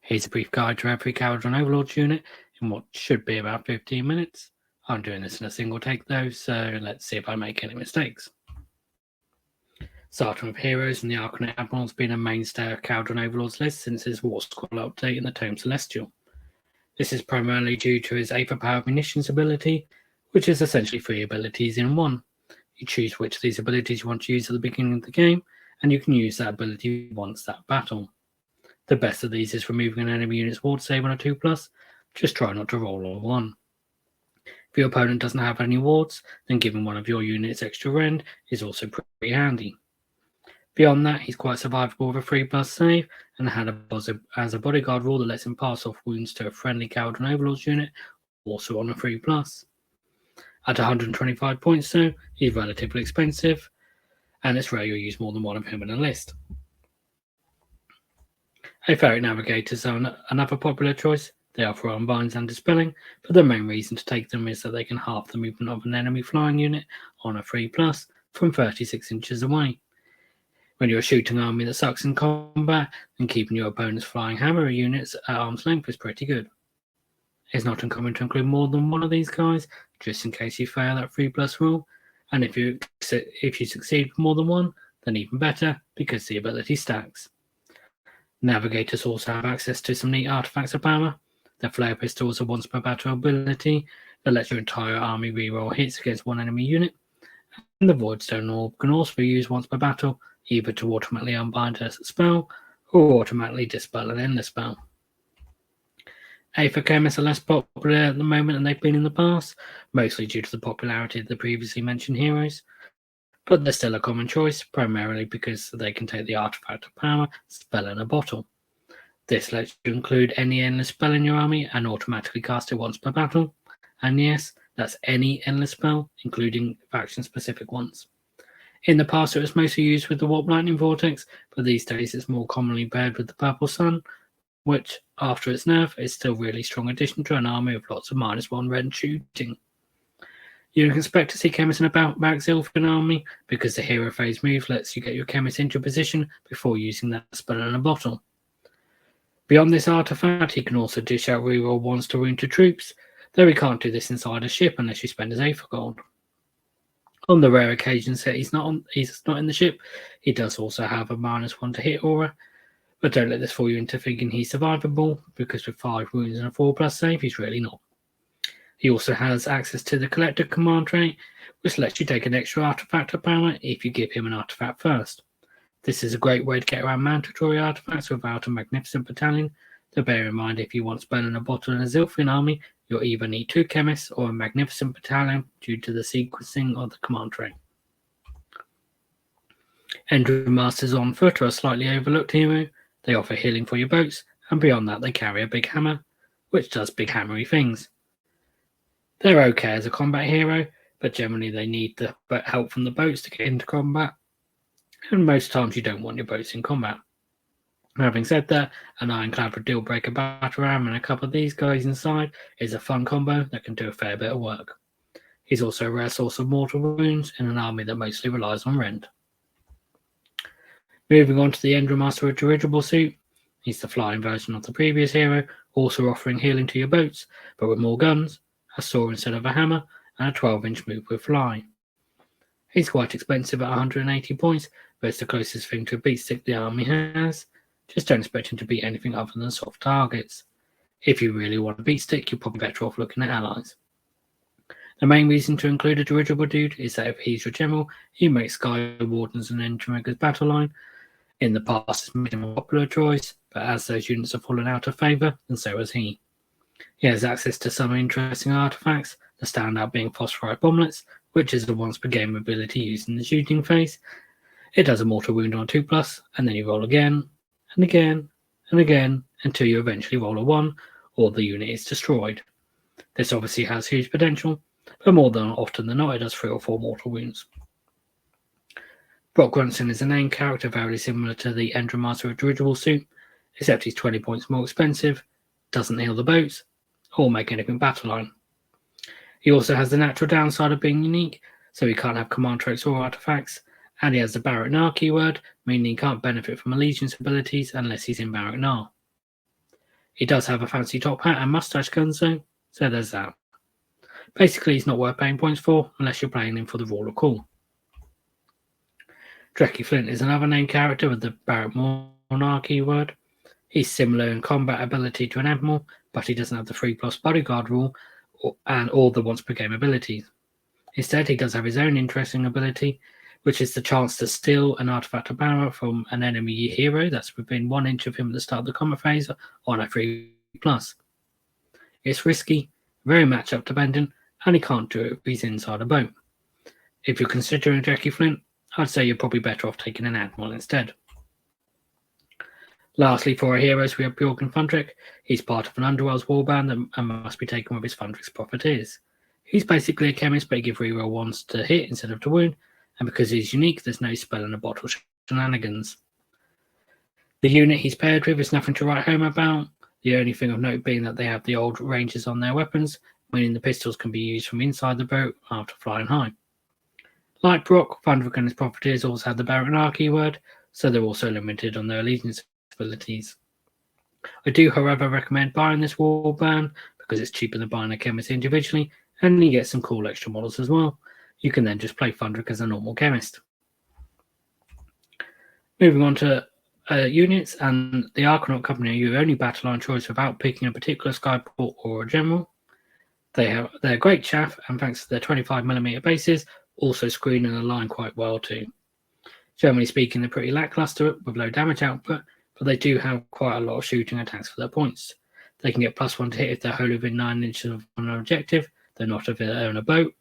Here's a brief guide to every Kharadron Overlords unit in what should be about 15 minutes. I'm doing this in a single take though, so let's see if I make any mistakes. Starting with heroes, and the Arcanite Admiral's been a mainstay of Kharadron Overlords list since his War Scroll update in the Tome Celestial. This is primarily due to his Aether Powered Munitions ability, which is essentially 3 abilities in one. You choose which of these abilities you want to use at the beginning of the game, and you can use that ability once that battle. The best of these is removing an enemy unit's ward save on a 2+, just try not to roll on 1. If your opponent doesn't have any wards, then giving one of your units extra rend is also pretty handy. Beyond that, he's quite survivable with a 3+ save, and has a bodyguard rule that lets him pass off wounds to a friendly Kharadron Overlords unit, also on a 3+. At 125 points though, he's relatively expensive, and it's rare you'll use more than one of him in a list. Aetheric Navigators are another popular choice. They offer unbinds and dispelling, but the main reason to take them is that they can halve the movement of an enemy flying unit on a 3+ from 36 inches away. When you're a shooting army that sucks in combat, then keeping your opponent's flying hammer units at arm's length is pretty good. It's not uncommon to include more than one of these guys, just in case you fail that 3+ rule, and if you succeed with more than one, then even better, because the ability stacks. Navigators also have access to some neat artifacts of power. The flare pistol is a once per battle ability that lets your entire army reroll hits against one enemy unit, and the Voidstone Orb can also be used once per battle, either to automatically unbind a spell or automatically dispel an endless spell. Aether Chemists are less popular at the moment than they've been in the past, mostly due to the popularity of the previously mentioned heroes, but they're still a common choice, primarily because they can take the artifact of power, spell in a bottle. This lets you include any endless spell in your army and automatically cast it once per battle, and yes, that's any endless spell, including faction-specific ones. In the past, it was mostly used with the Warp Lightning Vortex, but these days it's more commonly paired with the Purple Sun, which, after its nerf, is still a really strong addition to an army with lots of -1 rend shooting. You can expect to see Chemists in a Back Zilfin army, because the hero phase move lets you get your Chemist into position before using that spell in a bottle. Beyond this artifact, he can also dish out reroll 1s to wound to troops, though he can't do this inside a ship unless you spend his Aether Gold. On the rare occasions that he's not in the ship, he does also have a -1 to hit aura, but don't let this fool you into thinking he's survivable, because with 5 wounds and a 4+ save, he's really not. He also has access to the Collector command trait, which lets you take an extra artifact of power if you give him an artifact first. This is a great way to get around mandatory artifacts without a magnificent battalion, though bear in mind if you want spell in a bottle in a Zilfin army, you'll either need 2 Chemists or a magnificent battalion due to the sequencing of the command trait. Endrin Masters on foot are a slightly overlooked hero. They offer healing for your boats, and beyond that they carry a big hammer, which does big hammery things. They're okay as a combat hero, but generally they need the help from the boats to get into combat, and most times you don't want your boats in combat. Having said that, an Ironclad with Dealbreaker Battle Ram and a couple of these guys inside is a fun combo that can do a fair bit of work. He's also a rare source of mortal wounds in an army that mostly relies on rend. Moving on to the Endrinmaster with Dirigible Suit, he's the flying version of the previous hero, also offering healing to your boats, but with more guns, a saw instead of a hammer, and a 12-inch move with fly. He's quite expensive at 180 points, but it's the closest thing to a beat stick the army has. Just don't expect him to beat anything other than soft targets. If you really want a beat stick, you're probably better off looking at allies. The main reason to include a dirigible dude is that if he's your general, he makes Sky Wardens and Endrinmaker's battle line. In the past, it's made him a popular choice, but as those units have fallen out of favour, then so has he. He has access to some interesting artifacts, the standout being Phosphorite Bomblets, which is a once per game ability used in the shooting phase. It does a mortal wound on 2+, and then you roll again, and again, and again, until you eventually roll a 1, or the unit is destroyed. This obviously has huge potential, but more than often than not it does 3 or 4 mortal wounds. Brock Grunson is a named character very similar to the Endrinmaster with Dirigible Suit, except he's 20 points more expensive, doesn't heal the boats, or make anything battle line. He also has the natural downside of being unique, so he can't have command traits or artifacts, and he has the Barak Nar keyword, meaning he can't benefit from Allegiance abilities unless he's in Barak Nar. He does have a fancy top hat and mustache guns though, so there's that. Basically, he's not worth paying points for unless you're playing him for the Royal Call. Drekkie Flint is another named character with the Barrack Monarchy word. He's similar in combat ability to an Admiral, but he doesn't have the 3+ bodyguard rule and all the once per game abilities. Instead, he does have his own interesting ability, which is the chance to steal an artifact of power from an enemy hero that's within 1 inch of him at the start of the combat phase on a 3+. It's risky, very matchup dependent, and he can't do it if he's inside a boat. If you're considering Drekkie Flint, I'd say you're probably better off taking an Admiral instead. Lastly, for our heroes, we have Bjorken Fundrick. He's part of an Underworld's warband and must be taken with his Fundrick's profiteers. He's basically a chemist, but he gives reroll ones to hit instead of to wound, and because he's unique, there's no spell in a bottle shenanigans. The unit he's paired with is nothing to write home about, the only thing of note being that they have the old ranges on their weapons, meaning the pistols can be used from inside the boat after flying high. Like Brock, Fundrick and his profiteers also have the Barrack Monarchy word, so they're also limited on their allegiance abilities. I do, however, recommend buying this warband because it's cheaper than buying a chemist individually, and you get some cool extra models as well. You can then just play Fundrick as a normal chemist. Moving on to units, and the Archanaut Company are your only battle line choice without picking a particular skyport or a general. They're great chaff, and thanks to their 25mm bases, also screen and align quite well too. Generally speaking, they're pretty lackluster with low damage output, but they do have quite a lot of shooting attacks for their points. They can get +1 to hit if they're wholly within 9 inches of an objective, they're not if they're on a boat,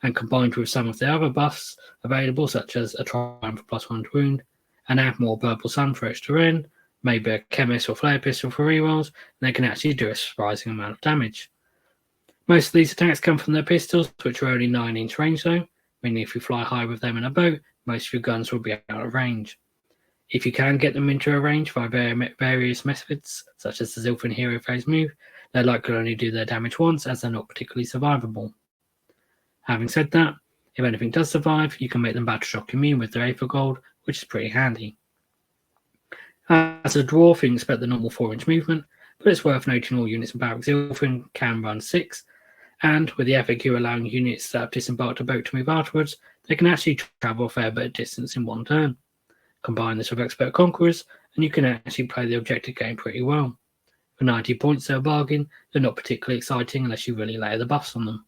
and combined with some of the other buffs available, such as a Triumph for +1 to wound, an Admiral Purple Sun for extra N, maybe a Chemist or Flare Pistol for rerolls, and they can actually do a surprising amount of damage. Most of these attacks come from their pistols, which are only 9-inch range though, meaning if you fly high with them in a boat, most of your guns will be out of range. If you can get them into a range via various methods, such as the Zilfin Hero Phase move, they're likely to only do their damage once, as they're not particularly survivable. Having said that, if anything does survive, you can make them battle shock immune with their Aether Gold, which is pretty handy. As a dwarf, you can expect the normal 4-inch movement, but it's worth noting all units in Barrack Zilfin can run 6, and with the FAQ allowing units that have disembarked a boat to move afterwards, they can actually travel a fair bit of distance in one turn. Combine this with Expert Conquerors, and you can actually play the objective game pretty well. For 90 points, they're a bargain. They're not particularly exciting unless you really layer the buffs on them.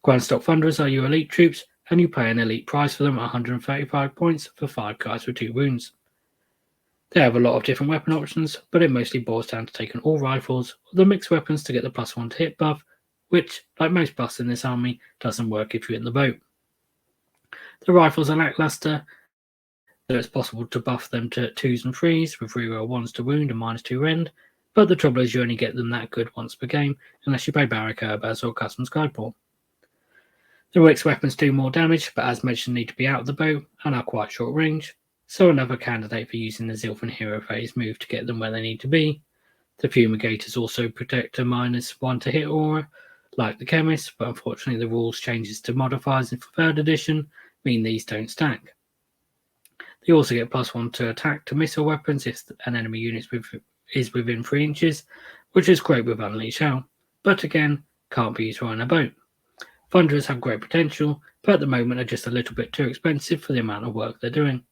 Grand Stock Thunderers are your elite troops, and you pay an elite price for them at 135 points for 5 guys with 2 wounds. They have a lot of different weapon options, but it mostly boils down to taking all rifles or the mixed weapons to get the +1 to hit buff, which, like most buffs in this army, doesn't work if you're in the boat. The rifles are lackluster, so it's possible to buff them to 2s and 3s with reroll 1s to wound and -2 rend, but the trouble is you only get them that good once per game unless you play Barrack Urbaz or Custom Skyport. The mixed weapons do more damage, but as mentioned need to be out of the boat and are quite short range, so another candidate for using the Zilfin Hero Phase move to get them where they need to be. The Fumigators also protect a -1 to hit aura, like the Chemist, but unfortunately the rules changes to modifiers in 3rd edition mean these don't stack. They also get +1 to attack to missile weapons if an enemy unit is within 3 inches, which is great with Unleash Hell, but again, can't be used right in a boat. Thunderers have great potential, but at the moment are just a little bit too expensive for the amount of work they're doing.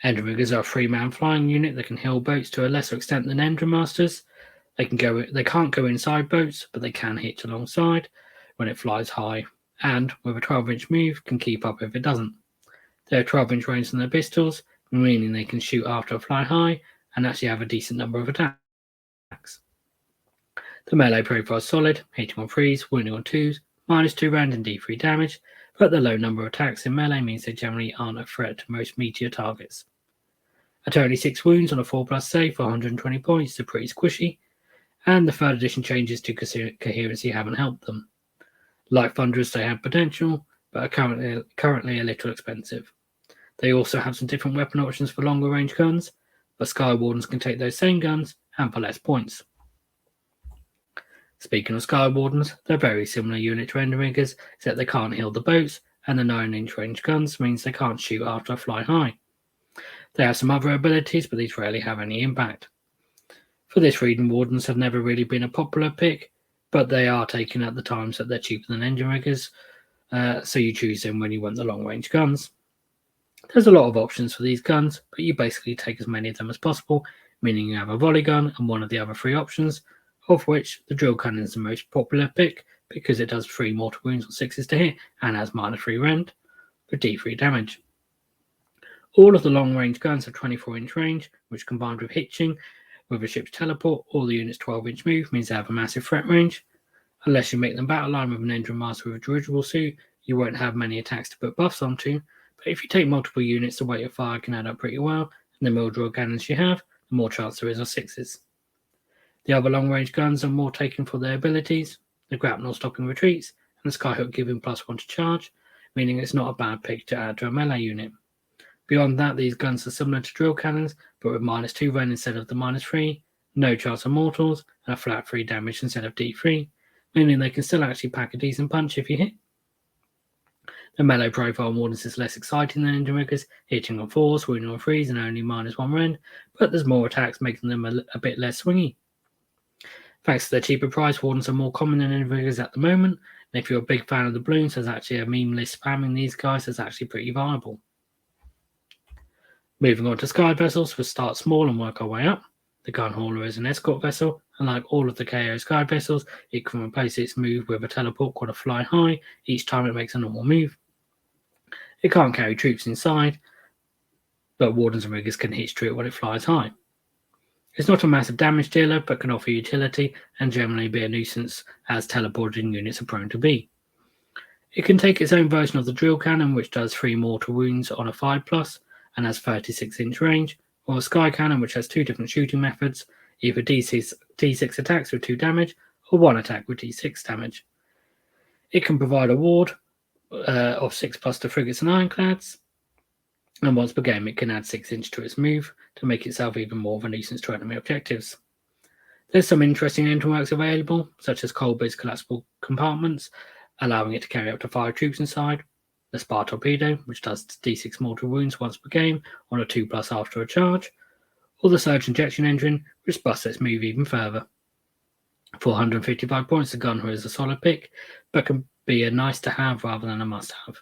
Endriggers are a 3-man flying unit that can heal boats to a lesser extent than Endrimasters. They can't go inside boats, but they can hit alongside when it flies high, and with a 12-inch move can keep up if it doesn't. They have 12-inch range on their pistols, meaning they can shoot after a fly high and actually have a decent number of attacks. The melee profile is solid, hitting on 3s, wounding on 2s, -2 rend and D3 damage, but the low number of attacks in melee means they generally aren't a threat to most meteor targets. At only 6 wounds on a 4+ save for 120 points, they're pretty squishy, and the 3rd edition changes to coherency haven't helped them. Like Thunderers, they have potential, but are currently a little expensive. They also have some different weapon options for longer range guns, but Sky Wardens can take those same guns and for less points. Speaking of Sky Wardens, they're very similar unit to Endriggers, except they can't heal the boats, and the 9-inch range guns means they can't shoot after a fly high. They have some other abilities, but these rarely have any impact. For this reason, Wardens have never really been a popular pick, but they are taken at the times that they're cheaper than engine riggers, so you choose them when you want the long-range guns. There's a lot of options for these guns, but you basically take as many of them as possible, meaning you have a volley gun and one of the other 3 options, of which the drill cannon is the most popular pick because it does 3 mortal wounds or 6s to hit and has -3 rend with D3 damage. All of the long-range guns have 24-inch range, which combined with hitching with a ship's teleport or the unit's 12-inch move means they have a massive threat range. Unless you make them battle line with an engine master with a dirigible suit, you won't have many attacks to put buffs onto, but if you take multiple units, the weight of fire can add up pretty well, and the more drill cannons you have, the more chance there is of 6s. The other long-range guns are more taken for their abilities, the grapnel stopping retreats, and the skyhook giving +1 to charge, meaning it's not a bad pick to add to a melee unit. Beyond that, these guns are similar to drill cannons, but with -2 rend instead of the -3, no chance of mortals, and a flat 3 damage instead of D3, meaning they can still actually pack a decent punch if you hit. The melee profile on Wardens is less exciting than engine riggers, hitting on 4s, wounding on 3s, and only -1 rend, but there's more attacks making them a bit less swingy. Thanks to their cheaper price, Wardens are more common than engine riggers at the moment, and if you're a big fan of the balloons, there's actually a meme list spamming these guys that's actually pretty viable. Moving on to Skyvessels, we'll start small and work our way up. The gun hauler is an escort vessel, and like all of the KO Skyvessels, it can replace its move with a teleport called a fly high each time it makes a normal move. It can't carry troops inside, but Wardens and riggers can hitch to it when it flies high. It's not a massive damage dealer, but can offer utility and generally be a nuisance, as teleporting units are prone to be. It can take its own version of the drill cannon, which does 3 mortal wounds on a 5+, and has 36-inch range, or a sky cannon, which has 2 different shooting methods, either D6 attacks with 2 damage, or 1 attack with D6 damage. It can provide a ward of 6+ to frigates and ironclads, and once per game it can add 6-inch to its move to make itself even more of a nuisance to enemy objectives. There's some interesting engine works available, such as Colby's collapsible compartments, allowing it to carry up to 5 troops inside, the Spar Torpedo, which does D6 mortal wounds once per game on a 2+ after a charge, or the Surge Injection Engine, which busts its move even further. For 155 points, the Gunner is a solid pick, but can be a nice to have rather than a must have.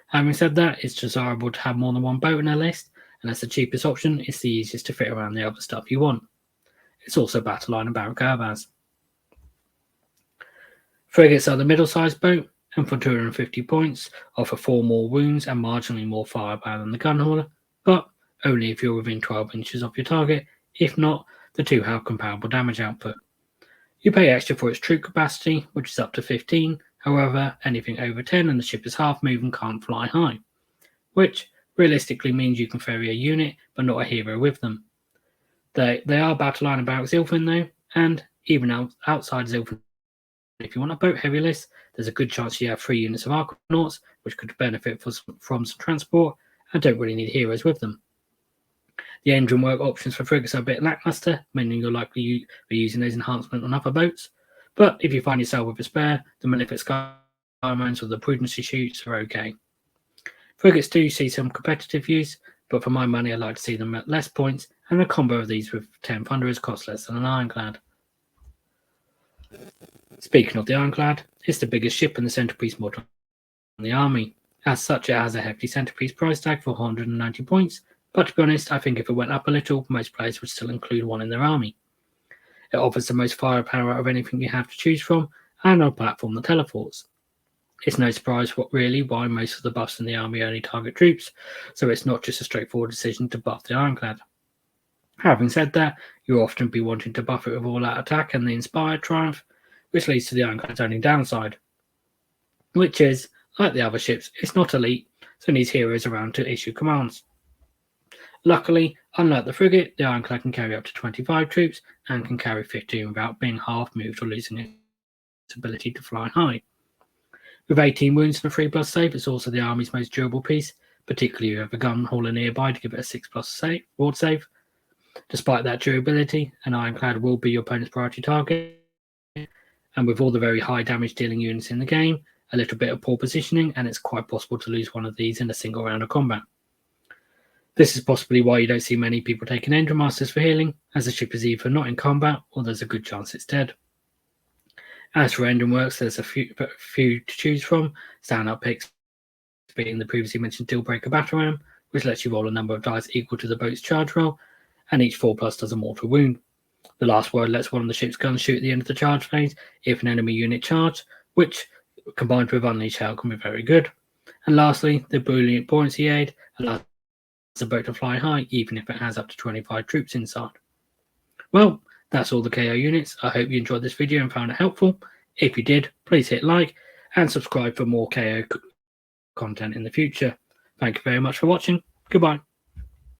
Having said that, it's desirable to have more than one boat in a list, and as the cheapest option, it's the easiest to fit around the other stuff you want. It's also battle line and barrel curvas. Frigates are the middle-sized boat, and for 250 points, offer 4 more wounds and marginally more firepower than the gun hauler, but only if you're within 12 inches of your target. If not, the 2 have comparable damage output. You pay extra for its troop capacity, which is up to 15, however, anything over 10 and the ship is half move and can't fly high, which realistically means you can ferry a unit, but not a hero with them. They are battle line and barracks Zilfin though, and even outside Zilfin, if you want a boat heavy list, there's a good chance you have 3 units of Arconauts, which could benefit from some transport and don't really need heroes with them. The engine work options for frigates are a bit lackluster, meaning you'll likely be using those enhancements on other boats, but if you find yourself with a spare, the Malefic Skymines or the Prudency shoots are okay. Frigates do see some competitive use, but for my money I'd like to see them at less points, and a combo of these with 10 Thunderers costs less than an Ironclad. Speaking of the Ironclad, it's the biggest ship in the centrepiece model in the army. As such, it has a hefty centrepiece price tag for 190 points, but to be honest, I think if it went up a little, most players would still include one in their army. It offers the most firepower out of anything you have to choose from, and on a platform that teleports. It's no surprise why most of the buffs in the army only target troops, so it's not just a straightforward decision to buff the Ironclad. Having said that, you'll often be wanting to buff it with all-out attack and the Inspired Triumph, which leads to the Ironclad's only downside, which is, like the other ships, it's not elite, so it needs heroes around to issue commands. Luckily, unlike the frigate, the Ironclad can carry up to 25 troops and can carry 15 without being half moved or losing its ability to fly high. With 18 wounds and a 3+ save, it's also the army's most durable piece, particularly if you have a gun hauler nearby to give it a 6+ ward save. Despite that durability, an Ironclad will be your opponent's priority target, and with all the very high damage dealing units in the game, a little bit of poor positioning, and it's quite possible to lose one of these in a single round of combat. This is possibly why you don't see many people taking Engine Masters for healing, as the ship is either not in combat or there's a good chance it's dead. As for engine works, there's a few to choose from. Standout picks being the previously mentioned Deal Breaker Battle Ram, which lets you roll a number of dice equal to the boat's charge roll, and each 4+ does a mortal wound. The last word lets one of the ship's guns shoot at the end of the charge phase if an enemy unit charged, which, combined with Unleash Hell, can be very good. And lastly, the Brilliant Buoyancy Aid allows the boat to fly high, even if it has up to 25 troops inside. Well, that's all the KO units. I hope you enjoyed this video and found it helpful. If you did, please hit like and subscribe for more KO content in the future. Thank you very much for watching. Goodbye.